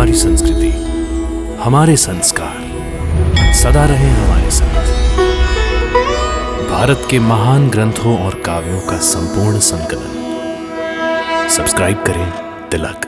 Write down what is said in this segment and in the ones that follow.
हमारी संस्कृति, हमारे संस्कार सदा रहे हमारे साथ। भारत के महान ग्रंथों और काव्यों का संपूर्ण संकलन। सब्सक्राइब करें तिलक।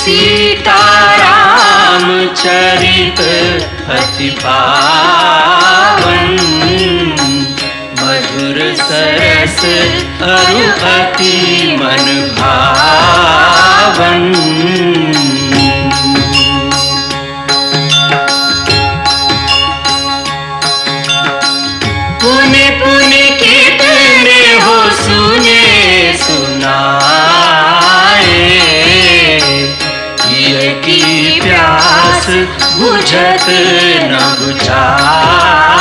सीताराम चरित अति पावन, मधुर सरस अरु अति मन भावन। पुनि पुनि कितने हो सुने सुनाए, की प्यास बुझत न बुझाए।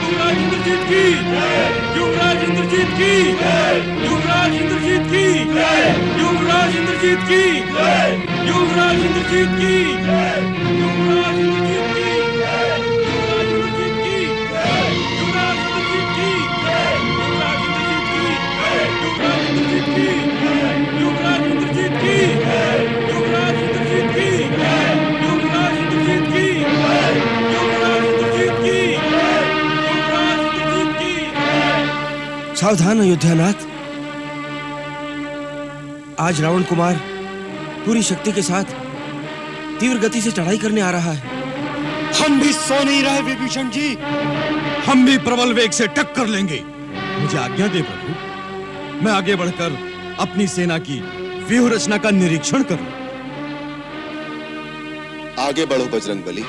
युवराज इंद्रजीत की, युवराज इंद्रजीत की, युवराज इंद्रजीत की, युवराज इंद्रजीत की, युवराज इंद्रजीत की, युवराज इंद्रजीत की, युवराज इंद्रजीत की, युवराज इंद्रजीत की, युवराज इंद्रजीत की, युवराज इंद्रजीत की, युवराज इंद्रजीत की, युवराज इंद्रजीत की, युवराज इंद्रजीत की। सावधान अयोध्यानाथ, आज रावण कुमार पूरी शक्ति के साथ तीव्र गति से चढ़ाई करने आ रहा है। हम भी सो नहीं रहे विभीषण जी, हम भी प्रबल वेग से टक्कर लेंगे। मुझे आज्ञा दे प्रभु, मैं आगे बढ़कर अपनी सेना की व्यूह रचना का निरीक्षण करूं। आगे बढ़ो बजरंगबली।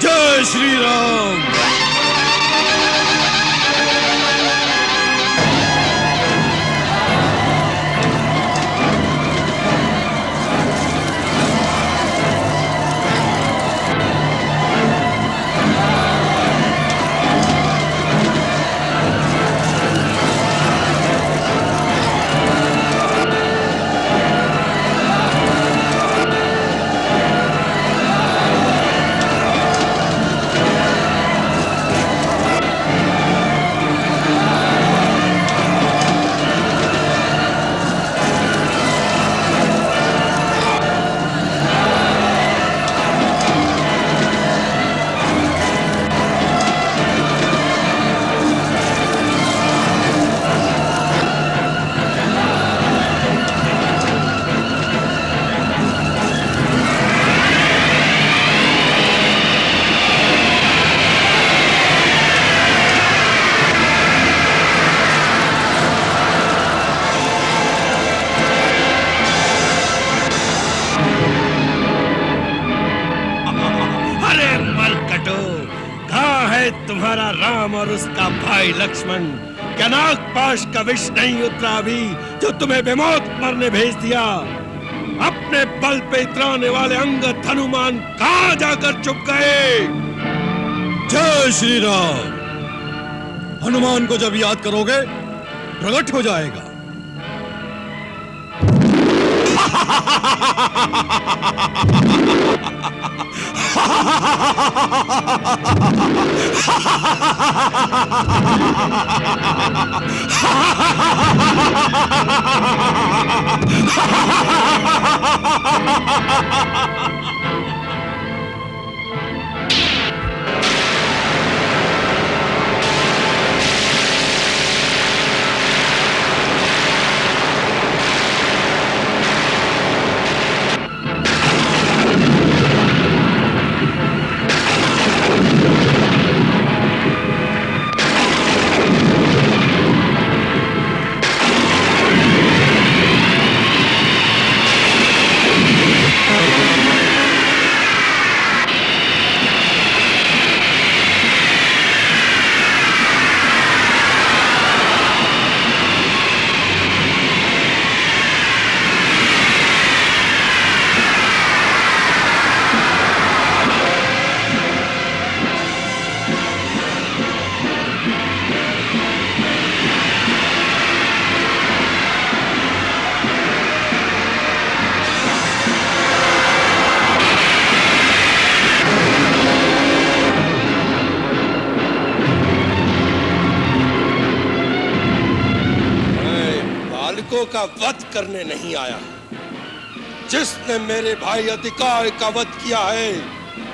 जय श्री राम। तुम्हारा राम और उसका भाई लक्ष्मण, क्या नागपाश का विष नहीं उतरा अभी जो तुम्हें बेमौत मरने भेज दिया? अपने बल पे इतराने वाले अंगद हनुमान कहां जाकर छुप गए? जय श्री राम। हनुमान को जब याद करोगे प्रकट हो जाएगा। का वध करने नहीं आया। जिसने मेरे भाई अधिकार का वध किया है,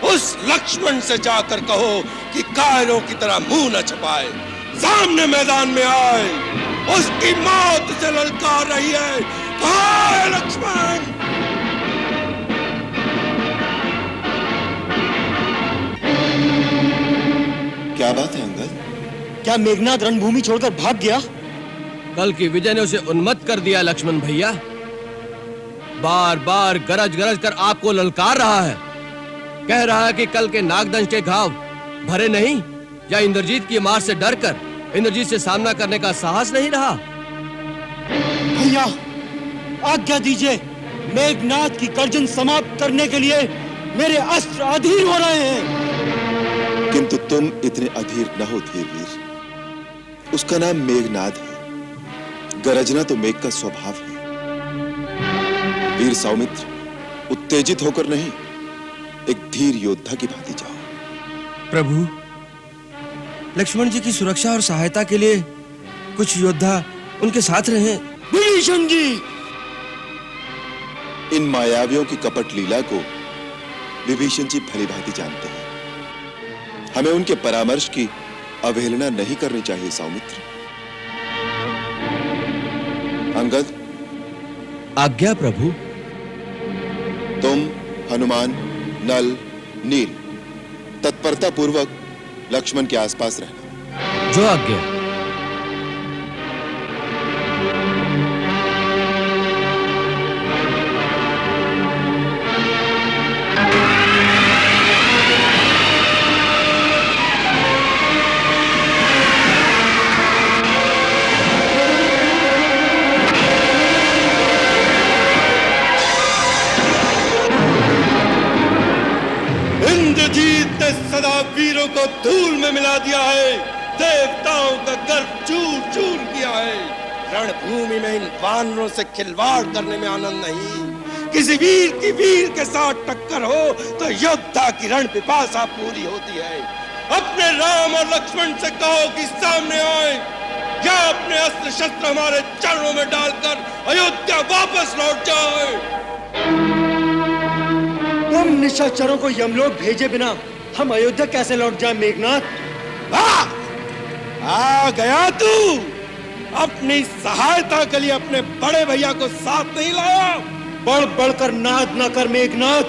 उस लक्ष्मण से जाकर कहो कि कायरों की तरह मुंह न छपाए, सामने मैदान में आए। उसकी मौत से ललकार रही है। कहाँ है लक्ष्मण? क्या बात है अंगद? क्या मेघनाद रणभूमि छोड़कर भाग गया? कल की विजय ने उसे उन्मत्त कर दिया लक्ष्मण भैया। बार बार गरज गरज कर आपको ललकार रहा है। कह रहा है कि कल के नागदंश के घाव भरे नहीं, या इंद्रजीत की मार से डरकर इंद्रजीत से सामना करने का साहस नहीं रहा। भैया आज्ञा दीजिए, मेघनाद की गर्जन समाप्त करने के लिए मेरे अस्त्र अधीर हो रहे हैं। किंतु तुम इतने अधीर न हो धीरवीर। उसका नाम मेघनाद है। गरजना तो मेघ का स्वभाव है। वीर सौमित्र, उत्तेजित होकर नहीं, एक धीर योद्धा की भांति जाओ। प्रभु, लक्ष्मण जी की सुरक्षा और सहायता के लिए कुछ योद्धा उनके साथ रहे। विभीषण जी! इन मायावियों की कपट लीला को विभीषण जी भली भांति जानते हैं। हमें उनके परामर्श की अवहेलना नहीं करनी चाहिए सौमित्र। अंगद, आज्ञा प्रभु। तुम, हनुमान, नल, नील तत्परता पूर्वक लक्ष्मण के आसपास रहना। जो आज्ञा। इंद्रजीत ने सदा वीरों को धूल में मिला दिया है। देवताओं का गर्व चूर चूर किया है। रणभूमि में इन वानरों से खिलवाड़ करने में आनंद नहीं। किसी वीर की वीर के साथ टक्कर हो तो योद्धा की रण पिपासा पूरी होती है। अपने राम और लक्ष्मण से कहो कि सामने आए, या अपने अस्त्र शस्त्र हमारे चरणों में डालकर अयोध्या वापस लौट जाए। तुम निशाचरों को यमलोक भेजे बिना हम अयोध्या कैसे लौट जाएं मेघनाद? आ गया तू। अपनी सहायता के लिए अपने बड़े भैया को साथ नहीं लाया। बढ़ बढ़कर नाद ना कर मेघनाद।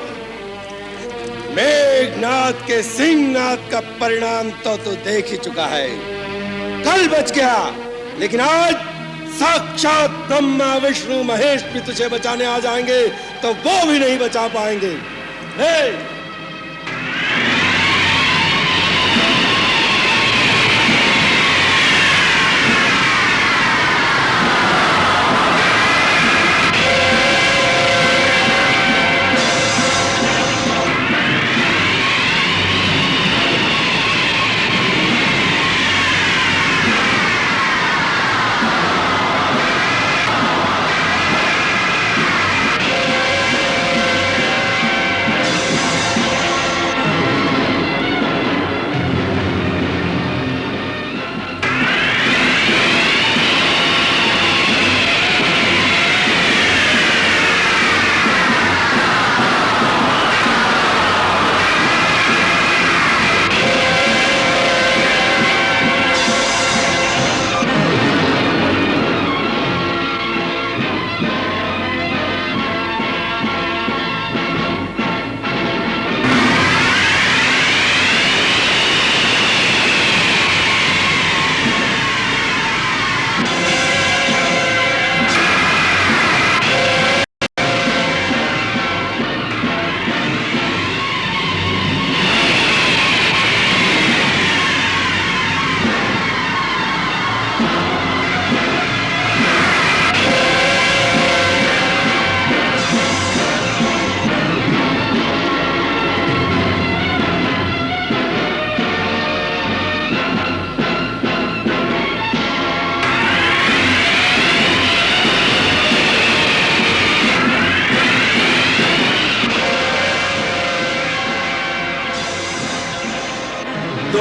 मेघनाद के सिंहनाद का परिणाम तो तू देख ही चुका है। कल बच गया, लेकिन आज साक्षात ब्रह्मा विष्णु महेश भी तुझे बचाने आ जाएंगे तो वो भी नहीं बचा पाएंगे। हे!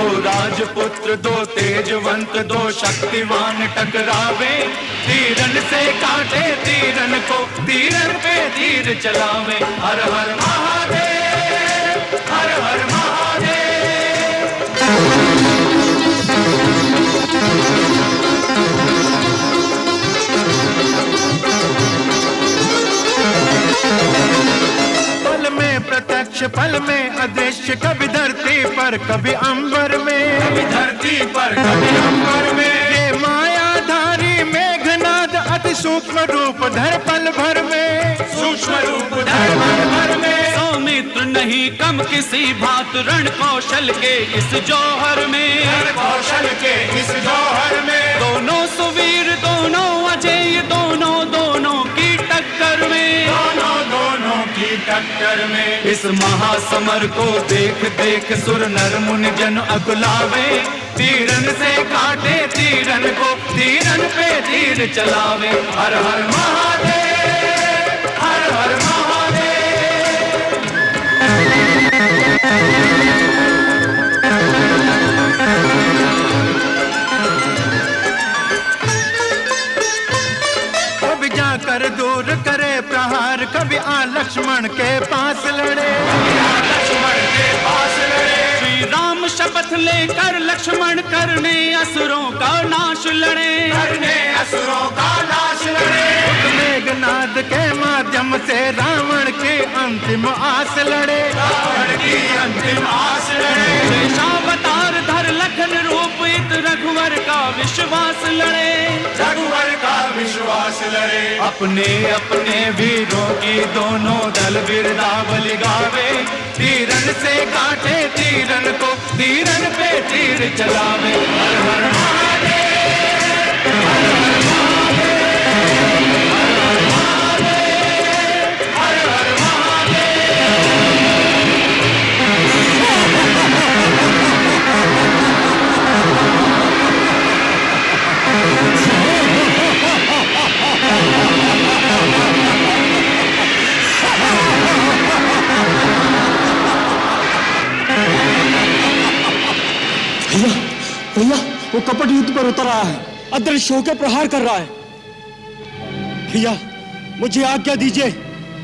दो राजपुत्र, दो तेजवंत, दो शक्तिवान टकरावे, तीरन से काटे तीरन को, तीरन पे तीर चलावे। हर हर महादेव, हर हर महादेव। पल में प्रत्यक्ष, पल में अदृश्य, कभी धरती पर कभी अंबर में, कभी धरती पर कभी अंबर में। ये मायाधारी मेघनाद अति सूक्ष्म रूप धर पल भर में, सूक्ष्म रूप धर पल भर में। सौमित्र नहीं कम किसी भात रण कौशल के इस जौहर में, रण कौशल के इस जौहर में। दोनों सुवीर, दोनों अजेय, दोनों दोनों की टक्कर में, दोनों दोनों की टक्कर में। इस महासमर को देख देख सुर नर मुनि जन अकुलावे, तीरन से काटे तीरन को, तीरन पे तीर चलावे। हर हर महादेव, हर हर महादेव। कभी जाकर दूर करे प्रहार, कभी आ लक्ष्मण के पास लड़े, लक्ष्मण के पास लड़े। श्री राम शपथ लेकर लक्ष्मण करने असुरों का नाश लड़े, करने असुरों का नाश लड़े। मेघनाद के माध्यम से रावण की अंतिम आस लड़े, रावण की अंतिम आस लड़े। शेषावतार धर लखन रूप इत रघुवर का विश्वास लड़े, रघुवर का विश्वास लड़े। अपने अपने वीरों की दोनों दल बिरदावली गावे, तीरन से काटे तीरन को, तीरन पे तीर चलावे। हर हर महादेव, हर हर महादेव, हर हर भैया, भैया, वो कपट युद्ध पर उतर रहा है, अदृश्य होकर प्रहार कर रहा है। भैया, मुझे आज्ञा दीजिए,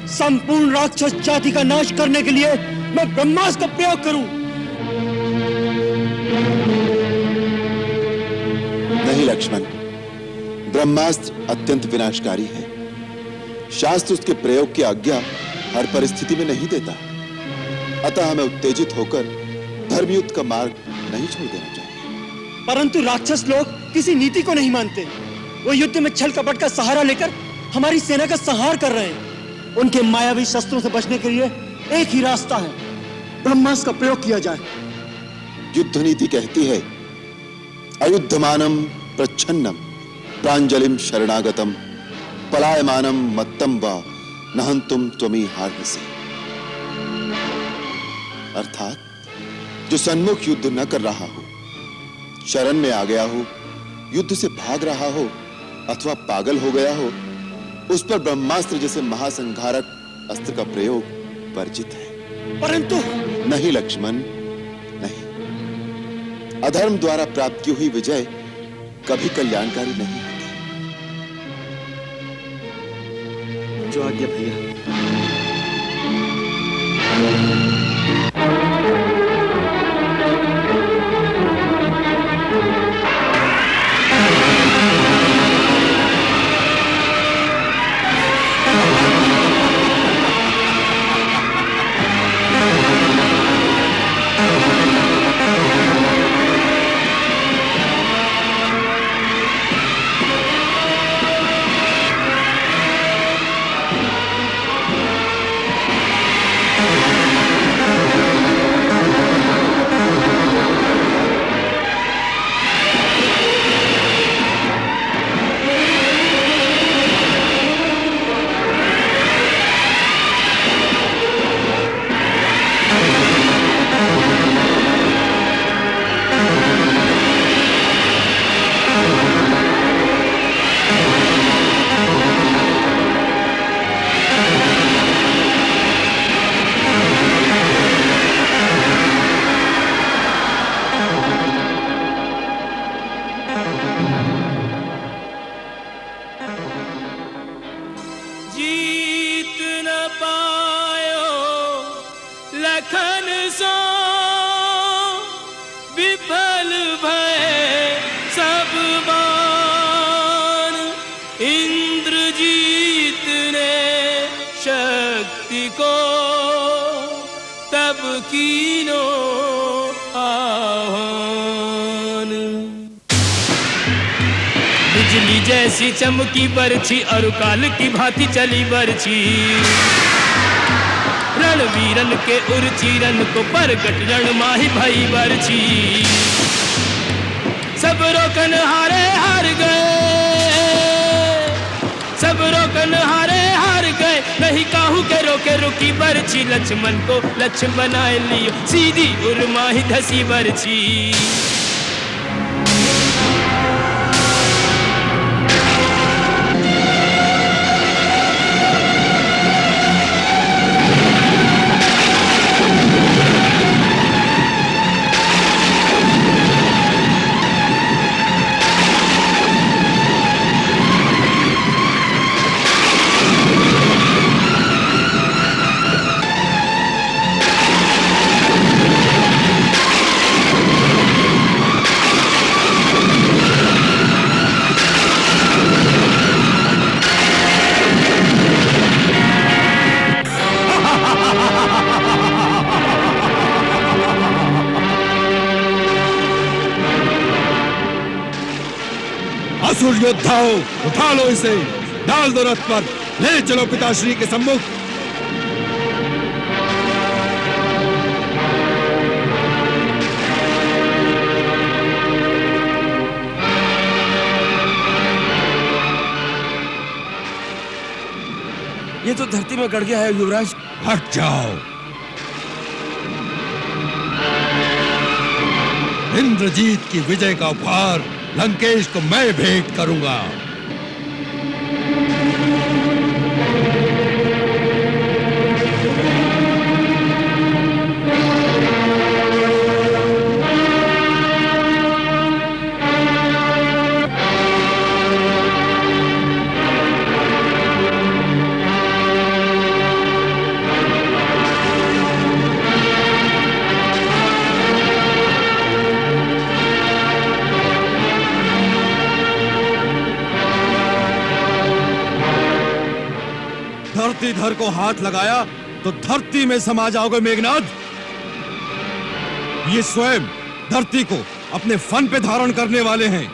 संपूर्ण राक्षस जाति का नाश करने के लिए मैं ब्रह्मास्त्र का प्रयोग करूं। नहीं लक्ष्मण, ब्रह्मास्त्र अत्यंत विनाशकारी है। शास्त्र उसके प्रयोग की आज्ञा हर परिस्थिति में नहीं देता। अतः हमें उत्तेजित होकर धर्मयुद्ध का मार्ग नहीं छोड़ देना चाहिए। परंतु राक्षस लोग किसी नीति को नहीं मानते। वो युद्ध में छल कपट का सहारा लेकर हमारी सेना का संहार कर रहे हैं। उनके मायावी शस्त्रों से बचने के लिए एक ही रास्ता है, ब्रह्मास्त्र का प्रयोग किया जाए। युद्ध नीति कहती है, अयुद्धमानम प्रच्छन्नम प्रांजलिम शरणागतम पलायमानम मत्तम वा नहंतुम त्वमी हार्हसि। अर्थात जो सन्मुख युद्ध न कर रहा हो, शरण में आ गया हो, युद्ध से भाग रहा हो अथवा पागल हो गया हो, उस पर ब्रह्मास्त्र जैसे महासंहारक अस्त्र का प्रयोग वर्जित है। परंतु नहीं लक्ष्मण, नहीं। अधर्म द्वारा प्राप्त की हुई विजय कभी कल्याणकारी नहीं होती। जो आज्ञा भैया। लखन सो विफल भय सब बाण, इंद्रजीत ने शक्ति को तब कीनो आह्वान। बिजली जैसी चमकी बरछी और काल की भांति चली बरछी, रणवीरन के उर्चीरन को परगट रण माही भई बरछी। सब रोकन हारे हार गए, सब रोकन हारे हार गए, नहीं काहू के रोके रुकी बरछी। लक्ष्मण को लक्ष्य बनाए लियो, सीधी उर्माही धसी बरछी। असुर योद्धाओं, उठा लो इसे, डाल दो रथ पर, ले चलो पिताश्री के सम्मुख। ये तो धरती में गड़ गया है युवराज। हट जाओ। इंद्रजीत की विजय का उपहार लंकेश को मैं भेंट करूंगा। धरती धर को हाथ लगाया तो धरती में समा जाओगे मेघनाद। ये स्वयं धरती को अपने फन पे धारण करने वाले हैं,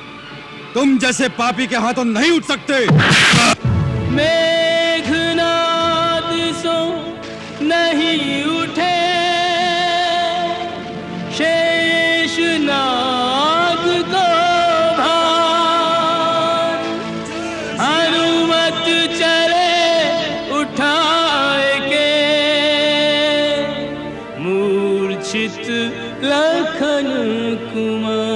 तुम जैसे पापी के हाथों नहीं उठ सकते। मेघनाद सो नहीं उठे, शेष नाग को भार, हनुमत चले उठाए के, मूर्छित लखन कुमार।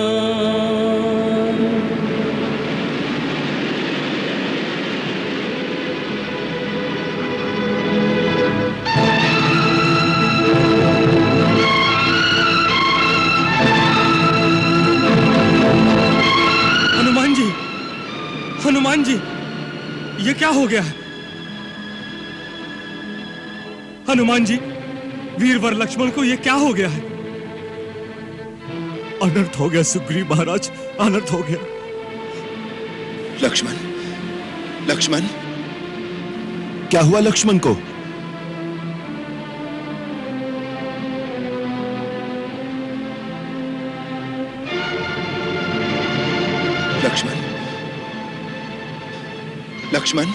हनुमान जी, हनुमान जी, ये क्या हो गया? हनुमान जी, वीरवर लक्ष्मण को ये क्या हो गया है? अनर्थ हो गया सुग्रीव महाराज, अनर्थ हो गया। लक्ष्मण, लक्ष्मण, क्या हुआ लक्ष्मण को? लक्ष्मण, लक्ष्मण,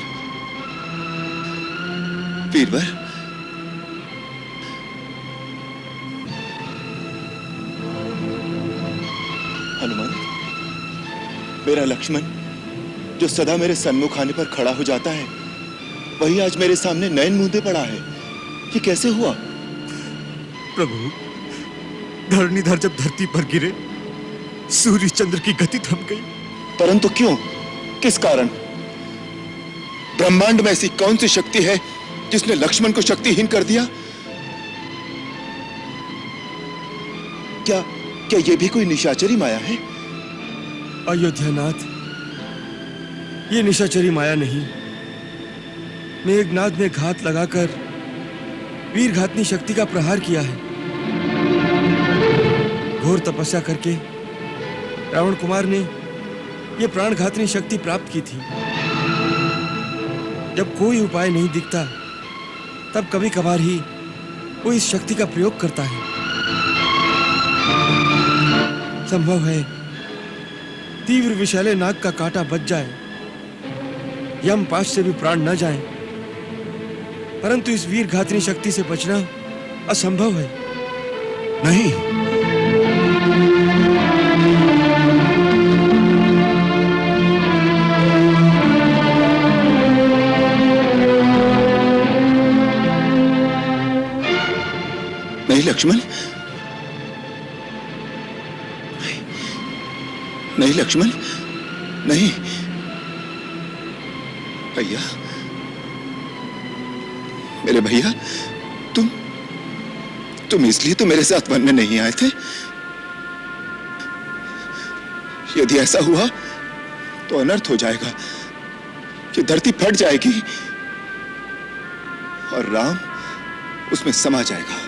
वीरवर, हनुमान, मेरा लक्ष्मण जो सदा मेरे सन्मुख आने पर खड़ा हो जाता है, वही आज मेरे सामने नयन मूंदे पड़ा है। ये कैसे हुआ? प्रभु, धरणीधर जब धरती पर गिरे, सूर्य चंद्र की गति थम गई। परंतु क्यों? किस कारण? ब्रह्मांड में ऐसी कौन सी शक्ति है जिसने लक्ष्मण को शक्तिहीन कर दिया? क्या क्या ये भी कोई निशाचरी माया है? अयोध्यानाथ, ये निशाचरी माया नहीं, मेघनाद ने घात लगाकर वीरघातनी शक्ति का प्रहार किया है। घोर तपस्या करके रावण कुमार ने यह प्राणघातनी शक्ति प्राप्त की थी। जब कोई उपाय नहीं दिखता तब कभी कभार ही वो इस शक्ति का प्रयोग करता है। संभव है तीव्र विषैले नाग का कांटा बच जाए, यम पाश से भी प्राण न जाए, परंतु इस वीर घातनी शक्ति से बचना असंभव है। नहीं, नहीं लक्ष्मण, नहीं लक्ष्मण, नहीं। भैया, मेरे भैया, तुम इसलिए तो मेरे साथ वन में नहीं आए थे। यदि ऐसा हुआ तो अनर्थ हो जाएगा कि धरती फट जाएगी और राम उसमें समा जाएगा।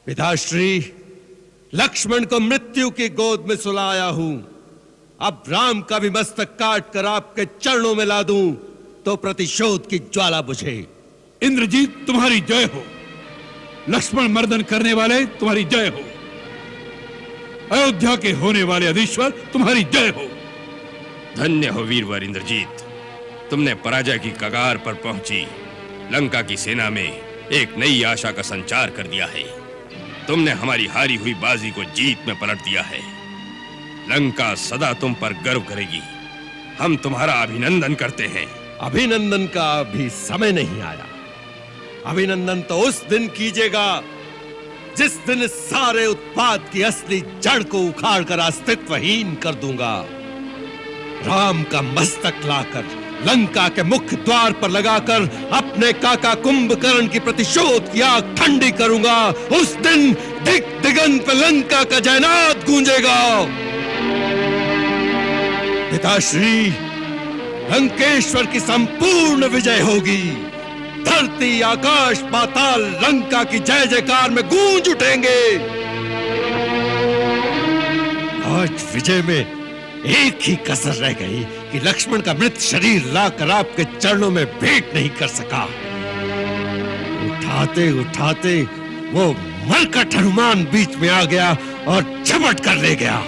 पिताश्री, लक्ष्मण को मृत्यु की गोद में सुलाया हूं। अब राम का भी मस्तक काट कर आपके चरणों में ला दूं तो प्रतिशोध की ज्वाला बुझे। इंद्रजीत, तुम्हारी जय हो। लक्ष्मण मर्दन करने वाले तुम्हारी जय हो। अयोध्या के होने वाले अधीश्वर तुम्हारी जय हो। धन्य हो वीरवर इंद्रजीत, तुमने पराजय की कगार पर पहुंची लंका की सेना में एक नई आशा का संचार कर दिया है। तुमने हमारी हारी हुई बाजी को जीत में पलट दिया है। लंका सदा तुम पर गर्व करेगी। हम तुम्हारा अभिनंदन करते हैं। अभिनंदन का अभी समय नहीं आया। अभिनंदन तो उस दिन कीजिएगा जिस दिन इस सारे उत्पाद की असली जड़ को उखाड़ कर अस्तित्वहीन कर दूंगा। राम का मस्तक लाकर लंका के मुख्य द्वार पर लगाकर अपने काका कुंभकर्ण की प्रतिशोध की आग ठंडी करूंगा। उस दिन दिग दिगंत पे लंका का जयनाद गूंजेगा। पिताश्री, लंकेश्वर की संपूर्ण विजय होगी। धरती, आकाश, पाताल लंका की जय जयकार में गूंज उठेंगे। आज विजय में एक ही कसर रह गई कि लक्ष्मण का मृत शरीर लाकर आपके चरणों में भेंट नहीं कर सका। उठाते उठाते वो मरकट हनुमान बीच में आ गया और झपट कर ले गया।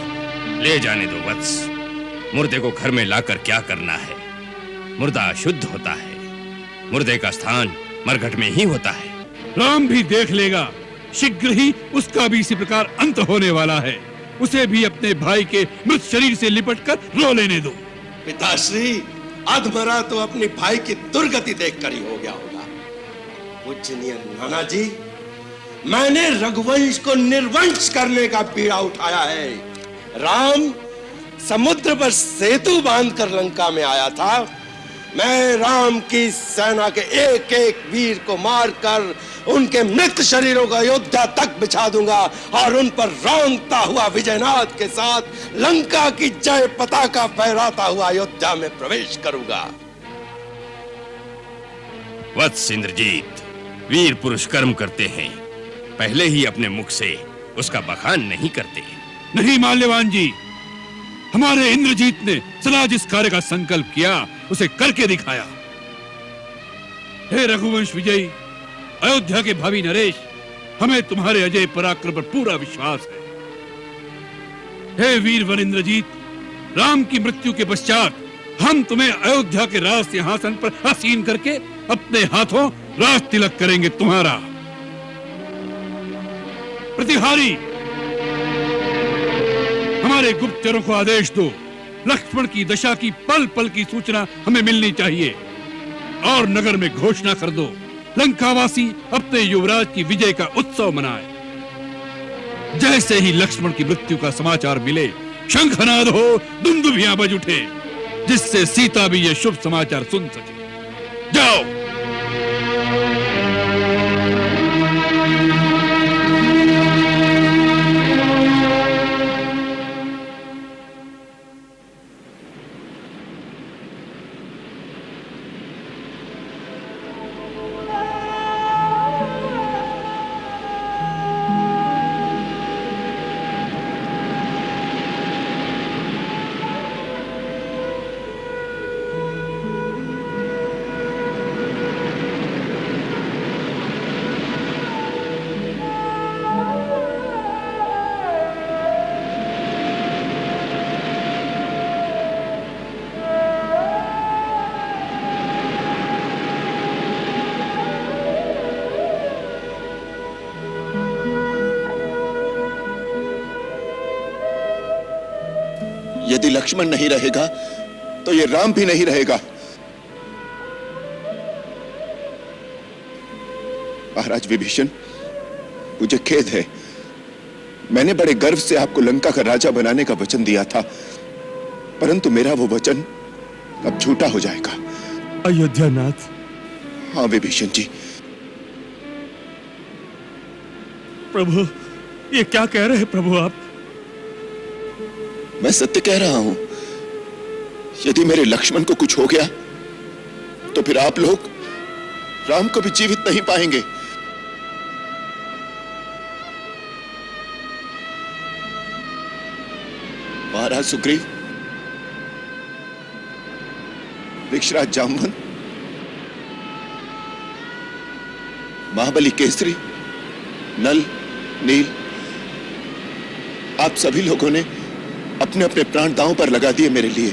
ले जाने दो वत्स, मुर्दे को घर में लाकर क्या करना है। मुर्दा शुद्ध होता है, मुर्दे का स्थान मरघट में ही होता है। राम भी देख लेगा, शीघ्र ही उसका भी इसी प्रकार अंत होने वाला है। उसे भी अपने भाई के मृत शरीर से लिपटकर रो लेने दो। पिताश्री, अधमरा तो अपने भाई की दुर्गति देखकर ही हो गया होगा। पूजनीय नाना जी, मैंने रघुवंश को निर्वंश करने का बीड़ा उठाया है। राम समुद्र पर सेतु बांधकर लंका में आया था। मैं राम की सेना के एक एक वीर को मारकर उनके मृत शरीरों को अयोध्या तक बिछा दूंगा और उन पर रौंदता हुआ विजयनाद के साथ लंका की जय पताका फहराता हुआ अयोध्या में प्रवेश करूंगा। वत्स इंद्रजीत, वीर पुरुष कर्म करते हैं, पहले ही अपने मुख से उसका बखान नहीं करते। नहीं माल्यवान जी, हमारे इंद्रजीत ने सदा जिस कार्य का संकल्प किया उसे करके दिखाया। हे रघुवंश विजयी, अयोध्या के भावी नरेश, हमें तुम्हारे अजय पराक्रम पर पूरा विश्वास है। हे वीरवर इंद्रजीत, राम की मृत्यु के पश्चात हम तुम्हें अयोध्या के राज सिंहासन पर आसीन करके अपने हाथों राज तिलक करेंगे तुम्हारा। प्रतिहारी, हमारे गुप्तचरों को आदेश दो, लक्ष्मण की दशा की पल पल की सूचना हमें मिलनी चाहिए। और नगर में घोषणा कर दो, लंकावासी अपने युवराज की विजय का उत्सव मनाए। जैसे ही लक्ष्मण की मृत्यु का समाचार मिले, शंखनाद हो, दुंदुभियां बज उठे, जिससे सीता भी यह शुभ समाचार सुन सके। जाओ। यदि लक्ष्मण नहीं रहेगा तो ये राम भी नहीं रहेगा। महाराज विभीषण, मुझे खेद है। मैंने बड़े गर्व से आपको लंका का राजा बनाने का वचन दिया था, परंतु मेरा वो वचन अब झूठा हो जाएगा। अयोध्यानाथ। हाँ विभीषण जी। प्रभु, ये क्या कह रहे हैं प्रभु आप? मैं सत्य कह रहा हूं। यदि मेरे लक्ष्मण को कुछ हो गया तो फिर आप लोग राम को भी जीवित नहीं पाएंगे। महाराज सुग्रीव, वृक्षराज जामवंत, महाबली केसरी, नल, नील, आप सभी लोगों ने अपने अपने प्राण दांव पर लगा दिए मेरे लिए।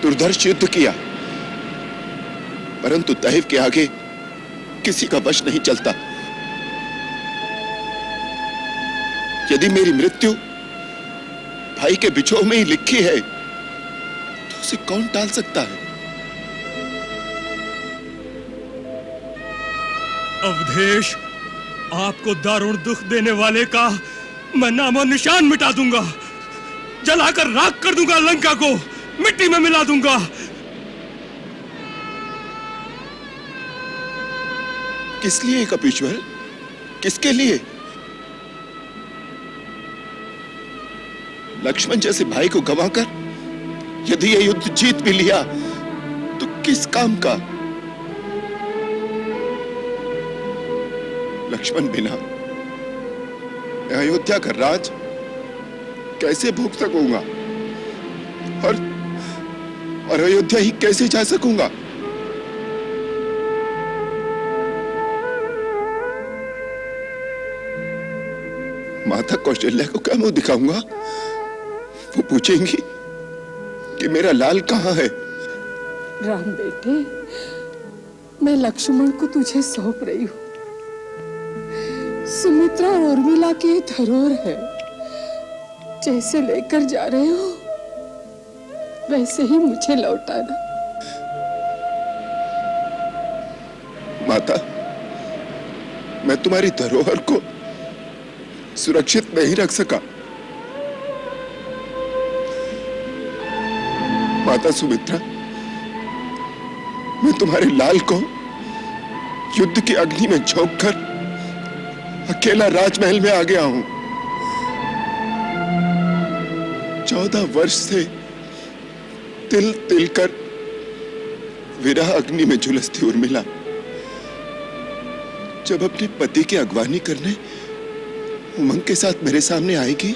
दुर्धर्ष युद्ध किया, परंतु दैव के आगे किसी का वश नहीं चलता। यदि मेरी मृत्यु भाई के बिछोह में ही लिखी है तो उसे कौन टाल सकता है? अवधेश, आपको दारुण दुख देने वाले का मैं नामो निशान मिटा दूंगा। जलाकर राख कर दूंगा, लंका को मिट्टी में मिला दूंगा। किस लिए कपीश्वर? किसके लिए? लक्ष्मण जैसे भाई को गंवाकर यदि यह युद्ध जीत भी लिया तो किस काम का? लक्ष्मण बिना अयोध्या का राज कैसे भोग सकूंगा और अयोध्या ही कैसे जा सकूंगा? माता कौशल्या को क्या मुंह दिखाऊंगा? वो पूछेंगी कि मेरा लाल कहां है। राम बेटे, मैं लक्ष्मण को तुझे सौंप रही हूं। सुमित्रा और उर्मिला की धरोहर है। जैसे लेकर जा रहे हो वैसे ही मुझे लौटाना। माता, मैं तुम्हारी धरोहर को सुरक्षित नहीं रख सका। माता सुमित्रा, मैं तुम्हारे लाल को युद्ध की अग्नि में झोंककर अकेला राजमहल में आ गया हूं। 14 वर्ष से तिल तिल कर विरह अग्नि में झुलसती उर्मिला जब अपने पति की अगवानी करने उमंग के साथ मेरे सामने आएगी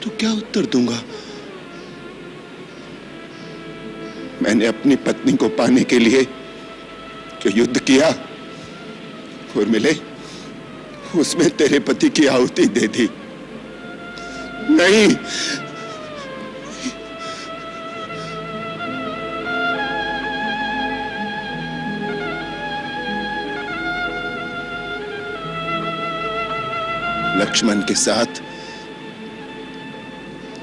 तो क्या उत्तर दूंगा? मैंने अपनी पत्नी को पाने के लिए जो युद्ध किया, उर्मिले, उसमें तेरे पति की आहुति दे दी। नहीं, लक्ष्मण के साथ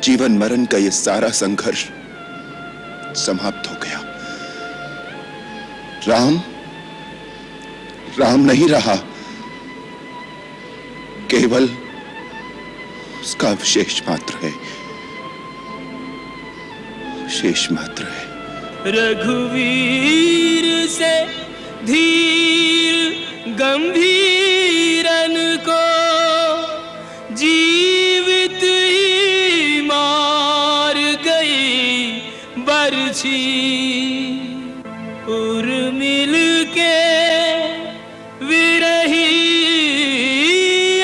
जीवन मरण का ये सारा संघर्ष समाप्त हो गया। राम नहीं रहा, केवल उसका अवशेष मात्र है, शेष मात्र है। रघुवीर से धीर गंभीरन को जीवित ही मार गई बरछी। उर्मिल के विरही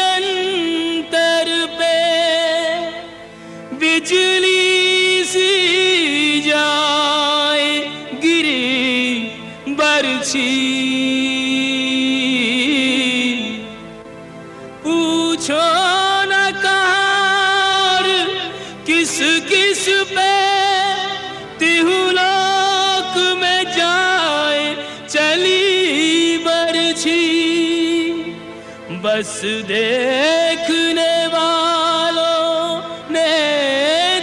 अंतर पे बिजली सी जाए गिरी बरछी। पूछो न कहार किस किस पे तिहुलोक में जाए चली बरछी। बस देखने वालों ने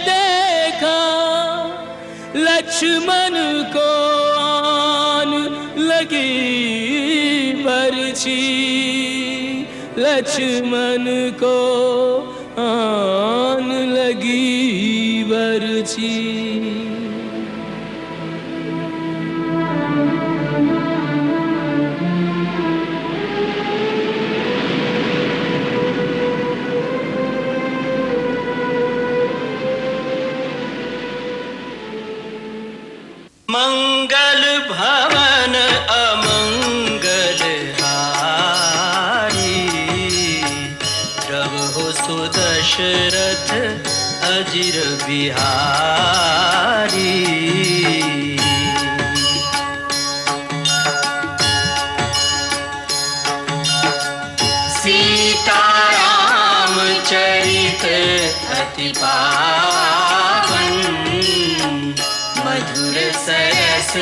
देखा लक्ष्मण को आन लगी बरछी। लक्ष्मण को आन लगी बरछी। मंगल भवन अमंगल हारी, प्रभु सुदशरथ अजिर बिहारी। सीताराम चरित अति पावन, मधुर सरस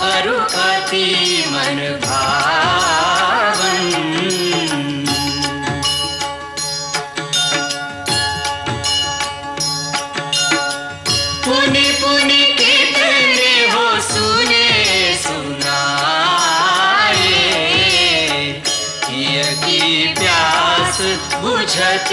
अरु अति मन भावन। पुनि पुनि कितने हो सुने सुनाए, हिय की प्यास बुझत